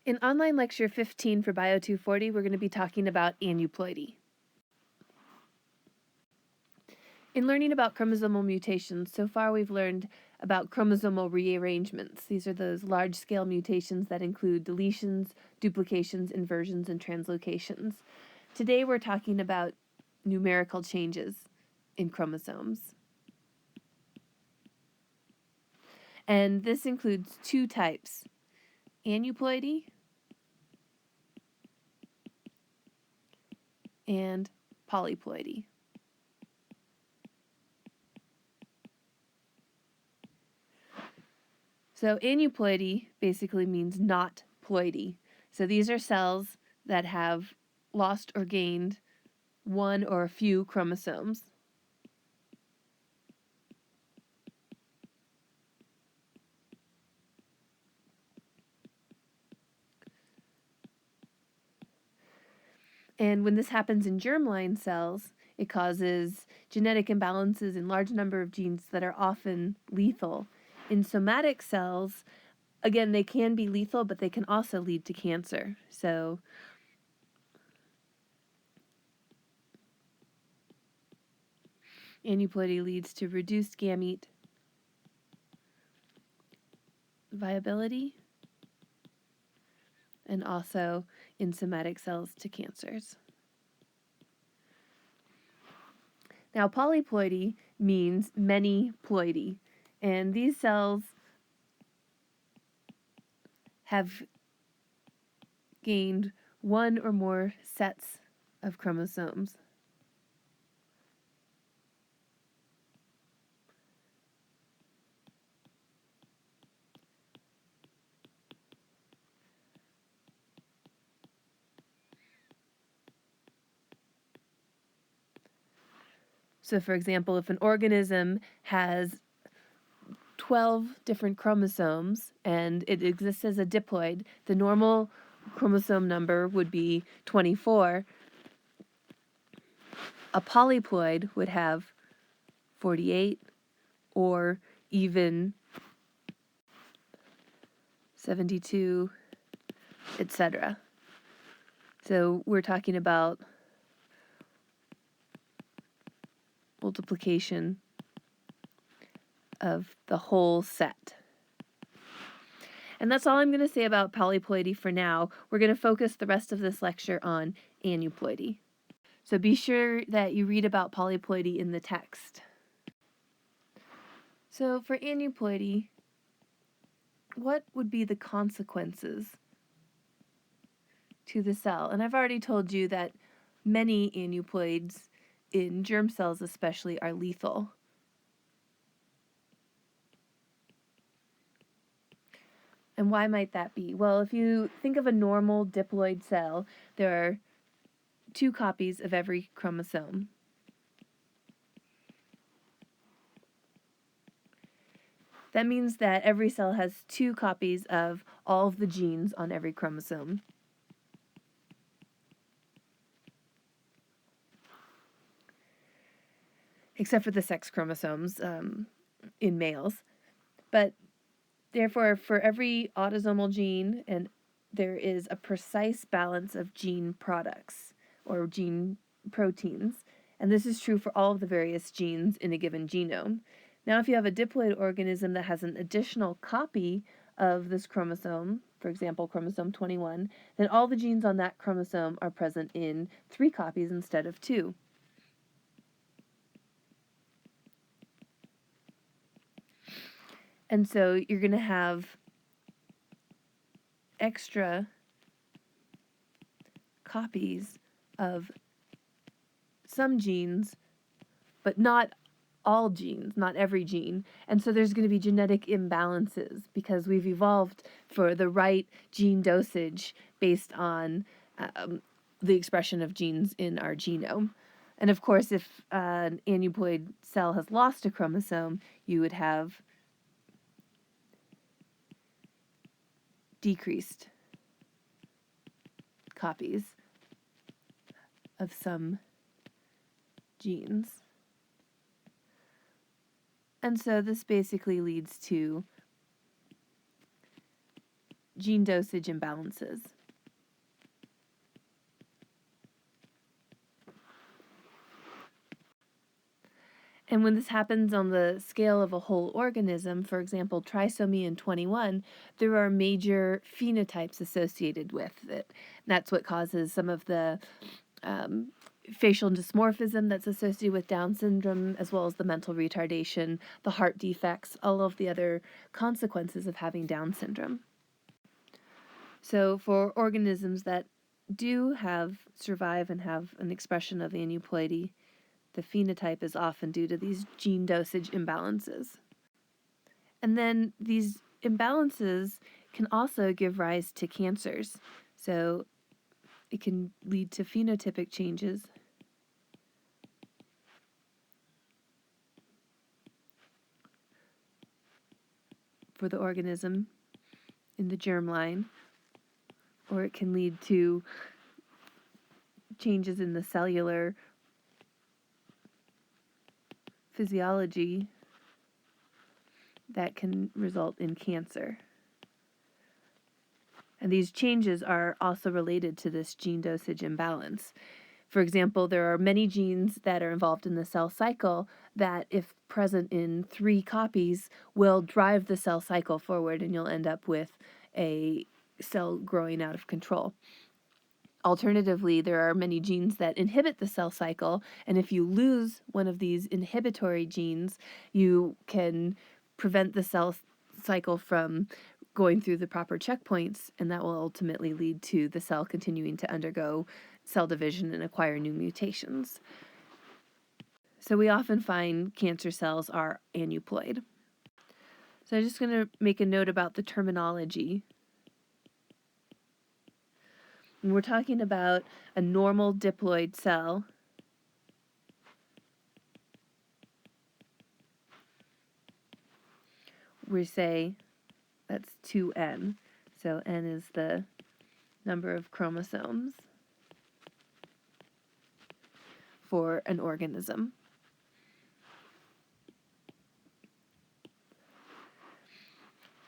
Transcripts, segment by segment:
In online lecture 15 for Bio 240, we're going to be talking about aneuploidy. In learning about chromosomal mutations, so far we've learned about chromosomal rearrangements. These are those large-scale mutations that include deletions, duplications, inversions, and translocations. Today we're talking about numerical changes in chromosomes. And this includes two types, aneuploidy and polyploidy. So aneuploidy basically means not ploidy. So these are cells that have lost or gained one or a few chromosomes. And when this happens in germline cells, it causes genetic imbalances in large number of genes that are often lethal. In somatic cells, again, they can be lethal, but they can also lead to cancer. So aneuploidy leads to reduced gamete viability and also in somatic cells to cancers. Now, polyploidy means many ploidy, and these cells have gained one or more sets of chromosomes. So, for example, if an organism has 12 different chromosomes and it exists as a diploid, the normal chromosome number would be 24. A polyploid would have 48 or even 72, etc. So we're talking about multiplication of the whole set. And that's all I'm going to say about polyploidy for now. We're going to focus the rest of this lecture on aneuploidy. So be sure that you read about polyploidy in the text. So for aneuploidy, what would be the consequences to the cell? And I've already told you that many aneuploids, in germ cells especially, are lethal. And why might that be? Well, if you think of a normal diploid cell, there are 2 copies of every chromosome. That means that every cell has 2 copies of all of the genes on every chromosome. Except for the sex chromosomes in males. But therefore, for every autosomal gene, and there is a precise balance of gene products or gene proteins. And this is true for all of the various genes in a given genome. Now, if you have a diploid organism that has an additional copy of this chromosome, for example, chromosome 21, then all the genes on that chromosome are present in 3 copies instead of 2. And so you're going to have extra copies of some genes, but not all genes, not every gene. And so there's going to be genetic imbalances because we've evolved for the right gene dosage based on the expression of genes in our genome. And of course, if an aneuploid cell has lost a chromosome, you would have decreased copies of some genes. And so this basically leads to gene dosage imbalances. And when this happens on the scale of a whole organism, for example, trisomy in 21, there are major phenotypes associated with it. That's what causes some of the facial dysmorphism that's associated with Down syndrome, as well as the mental retardation, the heart defects, all of the other consequences of having Down syndrome. So for organisms that do survive and have an expression of aneuploidy, the phenotype is often due to these gene dosage imbalances. And then these imbalances can also give rise to cancers. So it can lead to phenotypic changes for the organism in the germline, or it can lead to changes in the cellular physiology that can result in cancer. And these changes are also related to this gene dosage imbalance. For example, there are many genes that are involved in the cell cycle that, if present in 3 copies, will drive the cell cycle forward, and you'll end up with a cell growing out of control. Alternatively, there are many genes that inhibit the cell cycle, and if you lose one of these inhibitory genes, you can prevent the cell cycle from going through the proper checkpoints, and that will ultimately lead to the cell continuing to undergo cell division and acquire new mutations. So we often find cancer cells are aneuploid. So I'm just going to make a note about the terminology. When we're talking about a normal diploid cell, we say that's 2n. So n is the number of chromosomes for an organism.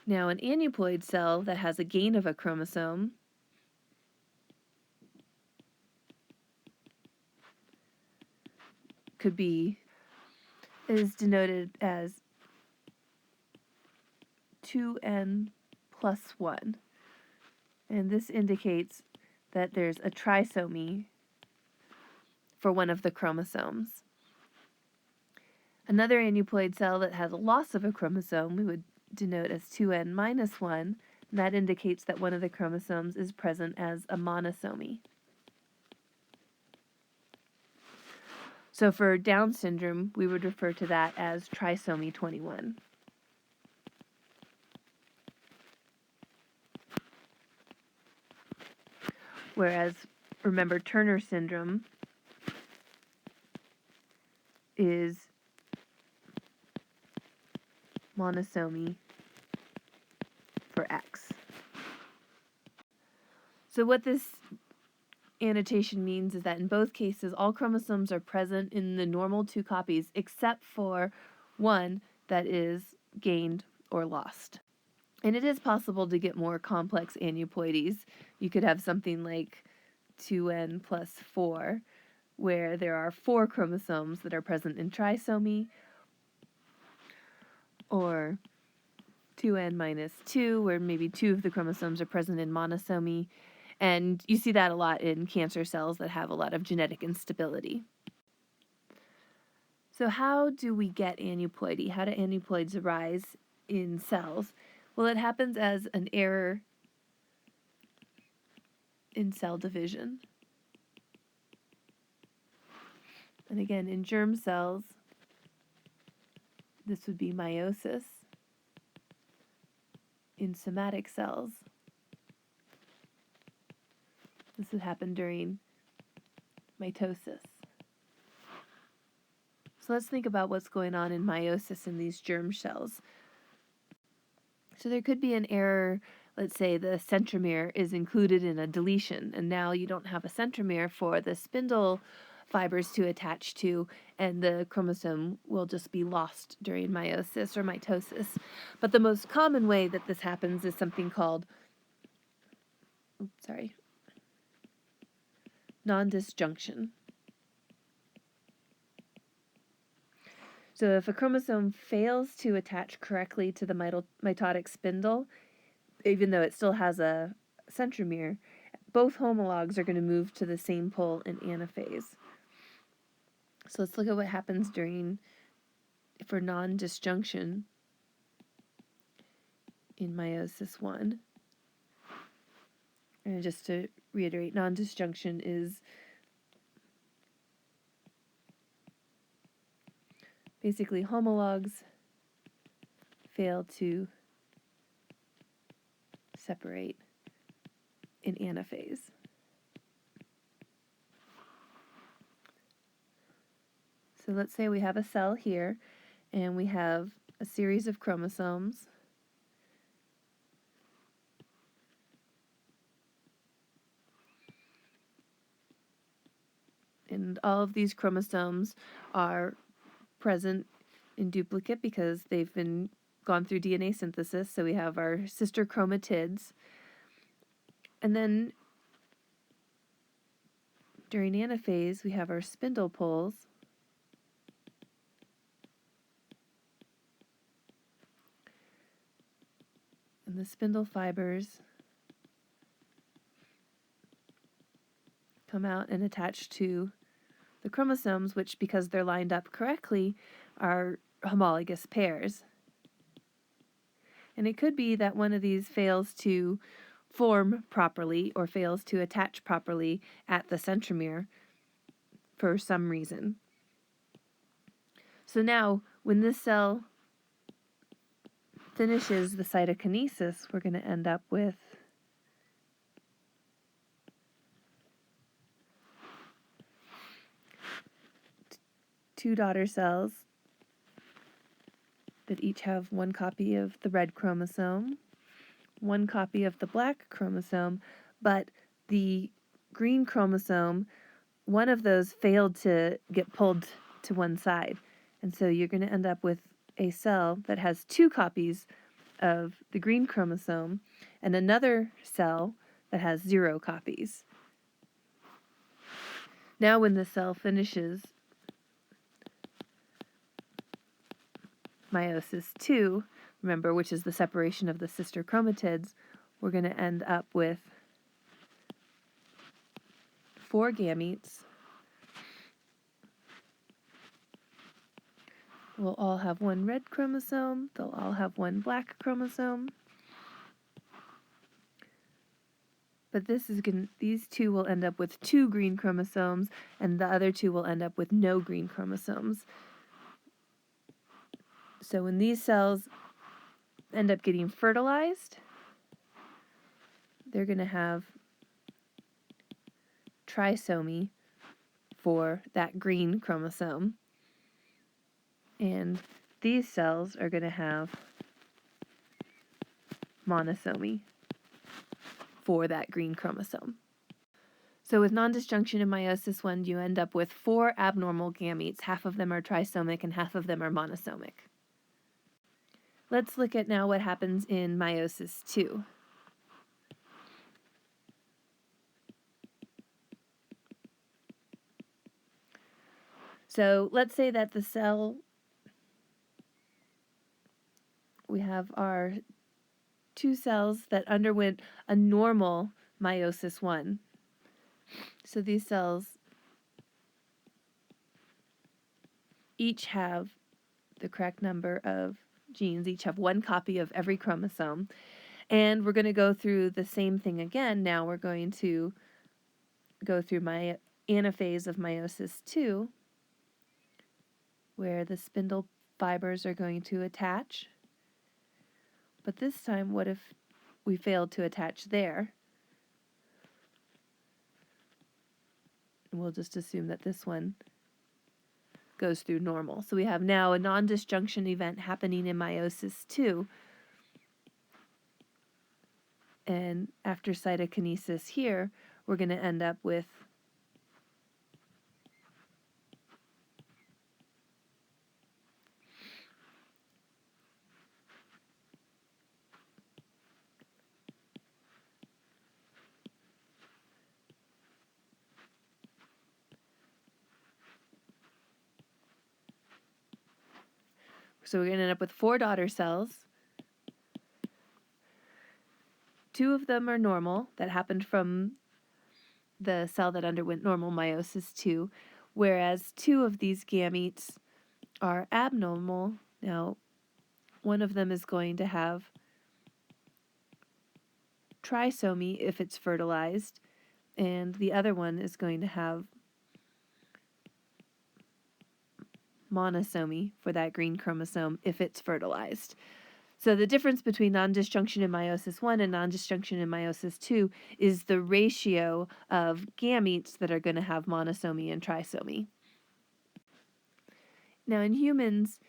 Now, an aneuploid cell that has a gain of a chromosome is denoted as 2n plus 1. And this indicates that there's a trisomy for one of the chromosomes. Another aneuploid cell that has a loss of a chromosome we would denote as 2n minus 1, and that indicates that one of the chromosomes is present as a monosomy. So for Down syndrome, we would refer to that as trisomy 21. Whereas, remember, Turner syndrome is monosomy for X. So what this annotation means is that in both cases, all chromosomes are present in the normal 2 copies, except for one that is gained or lost. And it is possible to get more complex aneuploidies. You could have something like 2n plus 4, where there are 4 chromosomes that are present in trisomy, or 2n minus 2, where maybe 2 of the chromosomes are present in monosomy. And you see that a lot in cancer cells that have a lot of genetic instability. So how do we get aneuploidy? How do aneuploids arise in cells? Well, it happens as an error in cell division. And again, in germ cells, this would be meiosis. In somatic cells, this would happen during mitosis. So let's think about what's going on in meiosis in these germ cells. So there could be an error. Let's say the centromere is included in a deletion, and now you don't have a centromere for the spindle fibers to attach to, and the chromosome will just be lost during meiosis or mitosis. But the most common way that this happens is something called non-disjunction. So if a chromosome fails to attach correctly to the mitotic spindle, even though it still has a centromere, both homologs are going to move to the same pole in anaphase. So let's look at what happens for non-disjunction in meiosis I. And just to reiterate, non-disjunction is basically homologs fail to separate in anaphase. So let's say we have a cell here, and we have a series of chromosomes. And all of these chromosomes are present in duplicate because they've been gone through DNA synthesis. So we have our sister chromatids. And then during anaphase, we have our spindle poles. And the spindle fibers come out and attach to the chromosomes, which, because they're lined up correctly, are homologous pairs. And it could be that one of these fails to form properly or fails to attach properly at the centromere for some reason. So now, when this cell finishes the cytokinesis, we're going to end up with two daughter cells that each have one copy of the red chromosome, one copy of the black chromosome, but the green chromosome, one of those failed to get pulled to one side. And so you're going to end up with a cell that has two copies of the green chromosome and another cell that has 0 copies. Now when the cell finishes Meiosis II, remember, which is the separation of the sister chromatids, we're going to end up with 4 gametes. We'll all have one red chromosome. They'll all have one black chromosome. But these two will end up with 2 green chromosomes, and the other 2 will end up with no green chromosomes. So when these cells end up getting fertilized, they're going to have trisomy for that green chromosome. And these cells are going to have monosomy for that green chromosome. So with non-disjunction in meiosis I, you end up with 4 abnormal gametes. Half of them are trisomic and half of them are monosomic. Let's look at now what happens in meiosis II. So let's say that the cell, we have our 2 cells that underwent a normal meiosis I. So these cells each have the correct number of genes, each have 1 copy of every chromosome. And we're going to go through the same thing again. Now we're going to go through my anaphase of meiosis II, where the spindle fibers are going to attach. But this time, what if we failed to attach there? And we'll just assume that this one goes through normal. So we have now a non-disjunction event happening in meiosis II. And after cytokinesis here, we're going to end up with So we're going to end up with 4 daughter cells. 2 of them are normal, that happened from the cell that underwent normal meiosis II, whereas 2 of these gametes are abnormal. Now, one of them is going to have trisomy if it's fertilized, and the other one is going to have monosomy for that green chromosome if it's fertilized. So the difference between non-disjunction in meiosis I and non-disjunction in meiosis II is the ratio of gametes that are going to have monosomy and trisomy. Now in humans,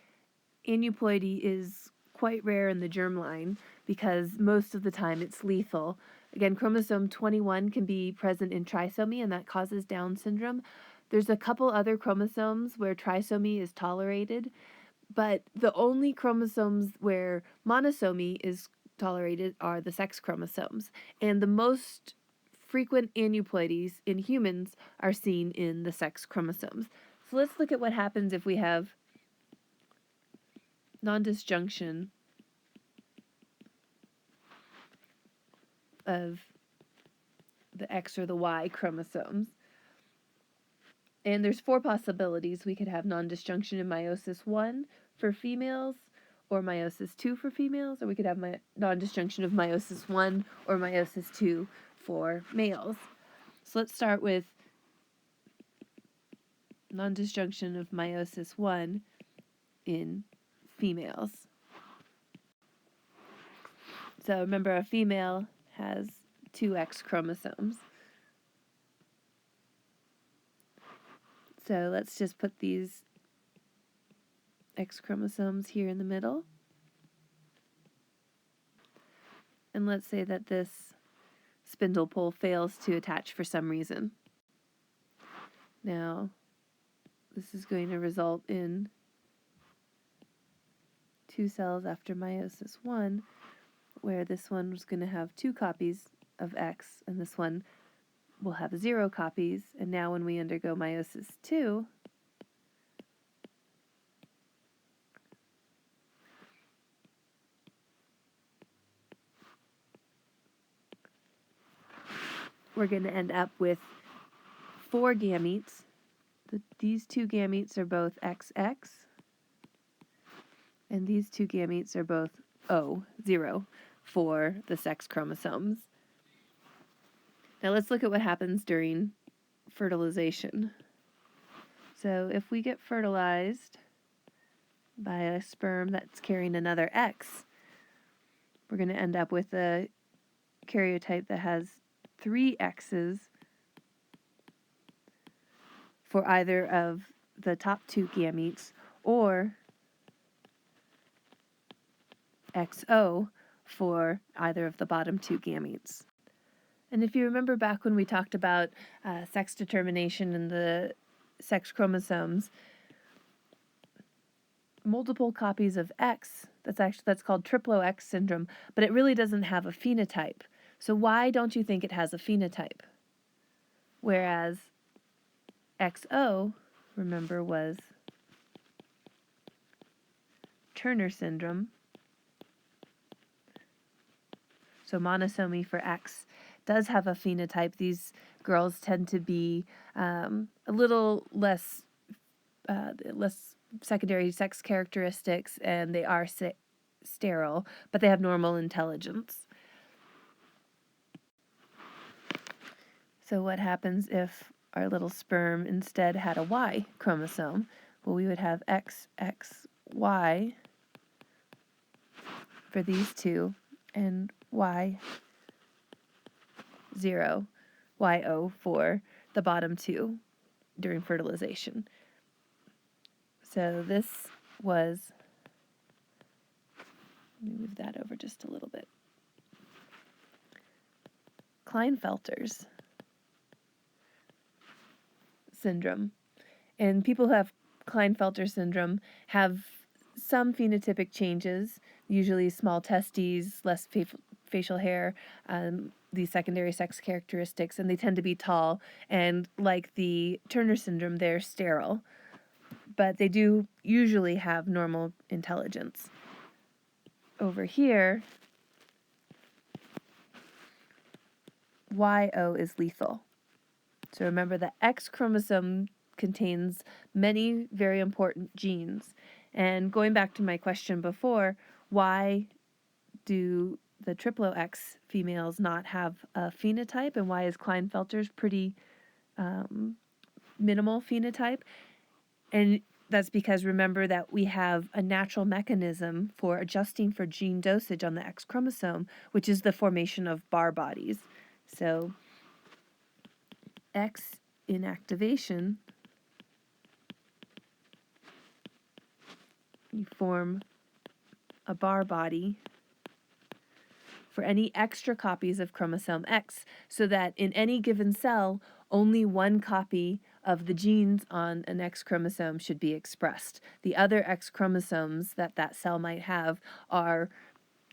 aneuploidy is quite rare in the germline because most of the time it's lethal. Again, chromosome 21 can be present in trisomy, and that causes Down syndrome. There's a couple other chromosomes where trisomy is tolerated, but the only chromosomes where monosomy is tolerated are the sex chromosomes. And the most frequent aneuploidies in humans are seen in the sex chromosomes. So let's look at what happens if we have non-disjunction of the X or the Y chromosomes. And there's 4 possibilities. We could have non-disjunction in meiosis I for females, or meiosis II for females, or we could have non-disjunction of meiosis I or meiosis II for males. So let's start with non-disjunction of meiosis I in females. So remember, a female has 2 X chromosomes. So let's just put these X chromosomes here in the middle. And let's say that this spindle pole fails to attach for some reason. Now, this is going to result in 2 cells after meiosis I, where this one was going to have 2 copies of X, and this one will have 0 copies. And now when we undergo meiosis II, we're going to end up with 4 gametes. These 2 gametes are both XX, and these 2 gametes are both O, 0, for the sex chromosomes. Now let's look at what happens during fertilization. So if we get fertilized by a sperm that's carrying another X, we're going to end up with a karyotype that has 3 X's for either of the top 2 gametes, or XO for either of the bottom 2 gametes. And if you remember back when we talked about sex determination and the sex chromosomes, multiple copies of X, that's called triplo X syndrome, but it really doesn't have a phenotype. So why don't you think it has a phenotype? Whereas XO, remember, was Turner syndrome. So monosomy for X does have a phenotype. These girls tend to be a little less secondary sex characteristics, and they are sterile, but they have normal intelligence. So what happens if our little sperm instead had a Y chromosome? Well, we would have XXY for these 2, and Y0, YO for the bottom 2 during fertilization. So this was, let me move that over just a little bit, Klinefelter's syndrome. And people who have Klinefelter syndrome have some phenotypic changes, usually small testes, less facial hair, these secondary sex characteristics, and they tend to be tall. And like the Turner syndrome, they're sterile. but they do usually have normal intelligence. Over here, YO is lethal. So remember, the X chromosome contains many very important genes. And going back to my question before, why do the triplo X females not have a phenotype, and why is Klinefelter's pretty minimal phenotype? And that's because remember that we have a natural mechanism for adjusting for gene dosage on the X chromosome, which is the formation of bar bodies. So X inactivation, you form a bar body for any extra copies of chromosome X, so that in any given cell, only one copy of the genes on an X chromosome should be expressed. The other X chromosomes that that cell might have are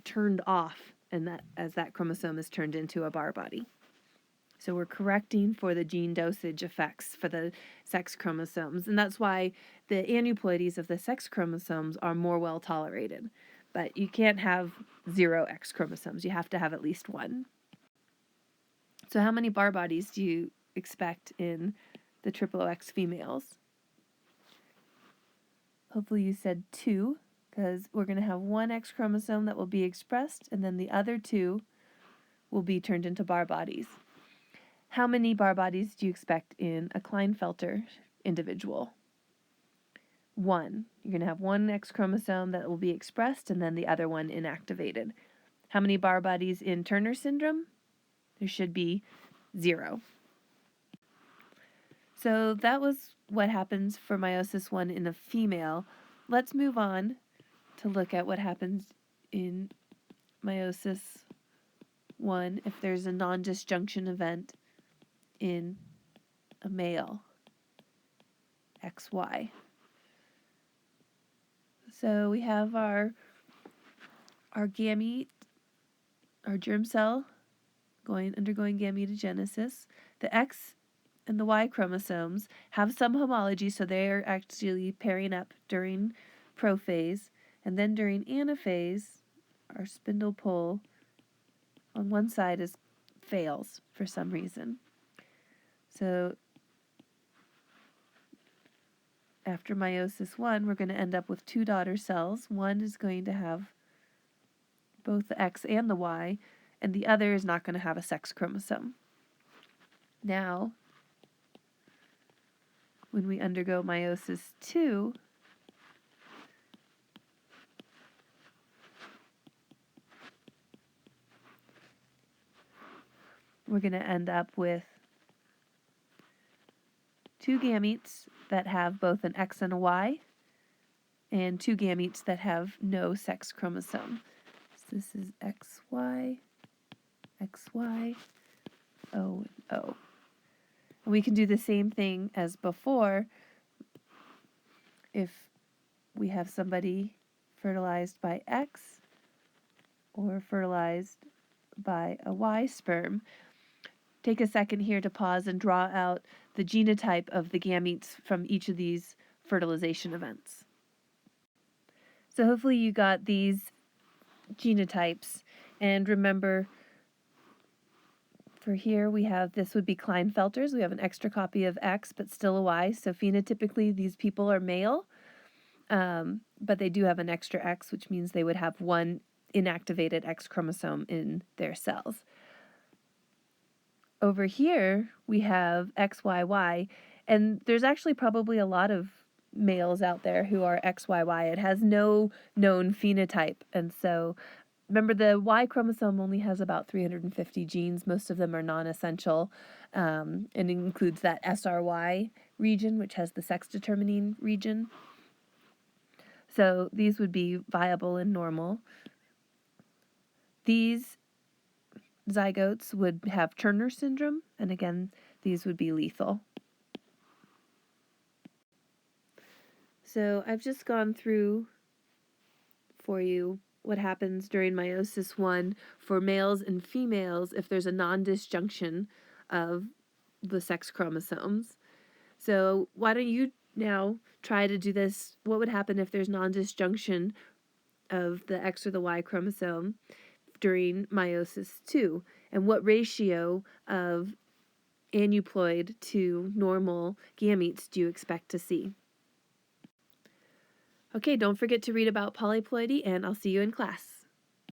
turned off, and that as that chromosome is turned into a bar body. So we're correcting for the gene dosage effects for the sex chromosomes, and that's why the aneuploidies of the sex chromosomes are more well tolerated. But you can't have 0 X chromosomes. You have to have at least 1. So how many bar bodies do you expect in the triple X females? Hopefully you said 2, because we're going to have 1 X chromosome that will be expressed, and then the other 2 will be turned into bar bodies. How many bar bodies do you expect in a Klinefelter individual? 1. You're going to have 1 X chromosome that will be expressed, and then the other one inactivated. How many bar bodies in Turner syndrome? There should be 0. So that was what happens for meiosis I in a female. Let's move on to look at what happens in meiosis I if there's a non-disjunction event in a male, XY. So we have our gamete, our germ cell, undergoing gametogenesis. The X and the Y chromosomes have some homology, so they are actually pairing up during prophase, and then during anaphase, our spindle pull on one side fails for some reason. So after meiosis I, we're going to end up with 2 daughter cells. One is going to have both the X and the Y, and the other is not going to have a sex chromosome. Now, when we undergo meiosis II, we're going to end up with 2 gametes that have both an X and a Y, and 2 gametes that have no sex chromosome. So this is XY, XY, O, and O. And we can do the same thing as before if we have somebody fertilized by X or fertilized by a Y sperm. Take a second here to pause and draw out the genotype of the gametes from each of these fertilization events. So hopefully you got these genotypes, and remember for here we have, this would be Klinefelter's. We have an extra copy of X but still a Y, so phenotypically these people are male, but they do have an extra X, which means they would have 1 inactivated X chromosome in their cells. Over here, we have XYY, and there's actually probably a lot of males out there who are XYY. It has no known phenotype, and so remember the Y chromosome only has about 350 genes. Most of them are non-essential, and it includes that SRY region, which has the sex-determining region. So these would be viable and normal. These zygotes would have Turner syndrome, and again, these would be lethal. So I've just gone through for you what happens during meiosis I for males and females if there's a non-disjunction of the sex chromosomes. So why don't you Now try to do this. What would happen if there's non-disjunction of the X or the Y chromosome during meiosis II? And what ratio of aneuploid to normal gametes do you expect to see? Okay, don't forget to read about polyploidy, and I'll see you in class.